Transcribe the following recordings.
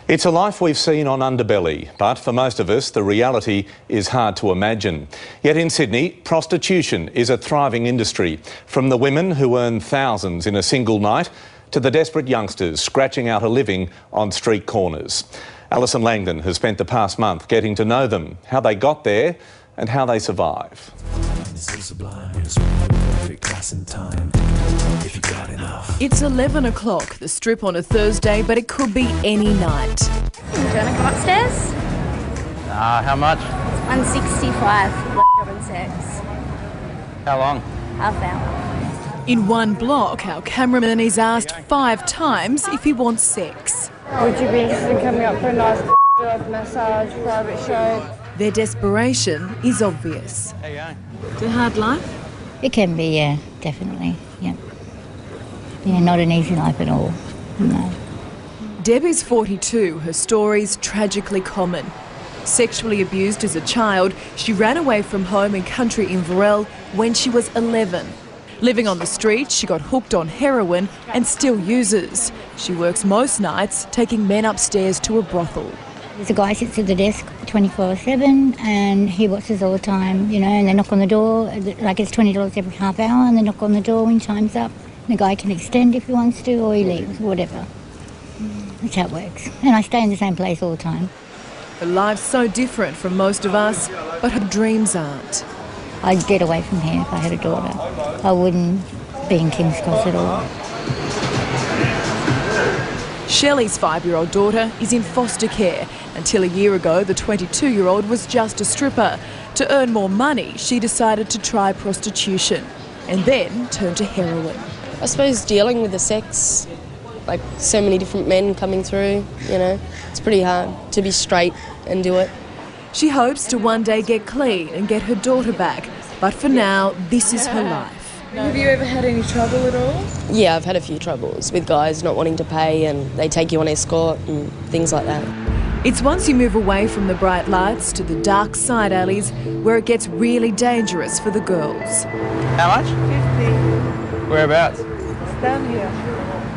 It's a life we've seen on Underbelly, but for most of us, the reality is hard to imagine. Yet in Sydney, prostitution is a thriving industry, from the women who earn thousands in a single night to the desperate youngsters scratching out a living on street corners. Alison Langdon has spent the past month getting to know them, how they got there and how they survive. It's 11 o'clock, the Strip on a Thursday, but it could be any night. Do you want to come upstairs? How much? $165, job and sex. How long? Half hour. In one block, our cameraman is asked 5 times if he wants sex. Would you be interested in coming up for a nice job, massage, private show? Their desperation is obvious. How you going? It's a hard life? It can be, yeah, definitely, yeah. Yeah, not an easy life at all, no. Debbie's 42, her story's tragically common. Sexually abused as a child, she ran away from home in country Inverell when she was 11. Living on the street, she got hooked on heroin and still uses. She works most nights, taking men upstairs to a brothel. There's a guy who sits at the desk 24/7 and he watches all the time, you know, and they knock on the door, like it's $20 every half hour, and they knock on the door when time's up. The guy can extend if he wants to, or he leaves, whatever. That's how it works. And I stay in the same place all the time. Her life's so different from most of us, but her dreams aren't. I'd get away from here if I had a daughter. I wouldn't be in King's Cross at all. Shelley's 5-year-old daughter is in foster care. Until a year ago, the 22-year-old was just a stripper. To earn more money, she decided to try prostitution and then turned to heroin. I suppose dealing with the sex, like so many different men coming through, you know, it's pretty hard to be straight and do it. She hopes to one day get clean and get her daughter back, but for now, this is her life. Have you ever had any trouble at all? Yeah, I've had a few troubles with guys not wanting to pay and they take you on escort and things like that. It's once you move away from the bright lights to the dark side alleys where it gets really dangerous for the girls. How much? 50. Whereabouts? It's down here.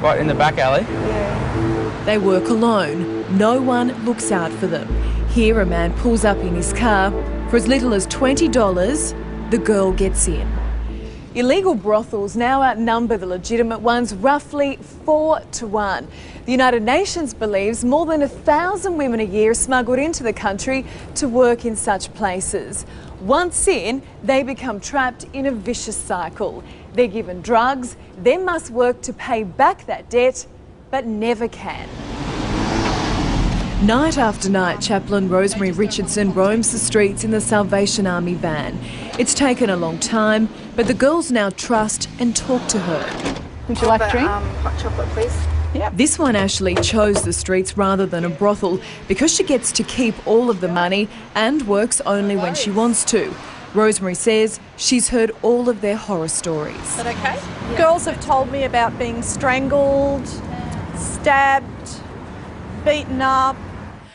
Right in the back alley? Yeah. They work alone. No one looks out for them. Here, a man pulls up in his car. For as little as $20, the girl gets in. Illegal brothels now outnumber the legitimate ones roughly 4 to 1. The United Nations believes more than 1,000 women a year are smuggled into the country to work in such places. Once in, they become trapped in a vicious cycle. They're given drugs, then must work to pay back that debt, but never can. Night after night, Chaplain Rosemary Richardson roams the streets in the Salvation Army van. It's taken a long time, but the girls now trust and talk to her. Would you like a drink? Hot chocolate, please. This one actually chose the streets rather than a brothel because she gets to keep all of the money and works only when she wants to. Rosemary says she's heard all of their horror stories. Is that okay? Yeah. Girls have told me about being strangled, stabbed, beaten up.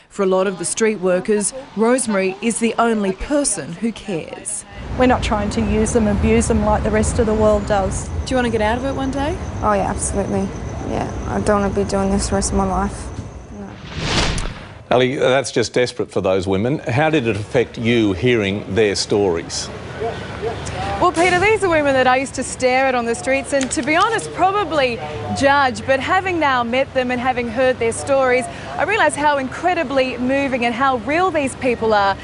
For a lot of the street workers, Rosemary is the only person who cares. We're not trying to use them, abuse them like the rest of the world does. Do you want to get out of it one day? Oh yeah, absolutely. Yeah, I don't want to be doing this the rest of my life. No. Ali, that's just desperate for those women. How did it affect you hearing their stories? Well, Peter, these are women that I used to stare at on the streets and, to be honest, probably judge. But having now met them and having heard their stories, I realise how incredibly moving and how real these people are.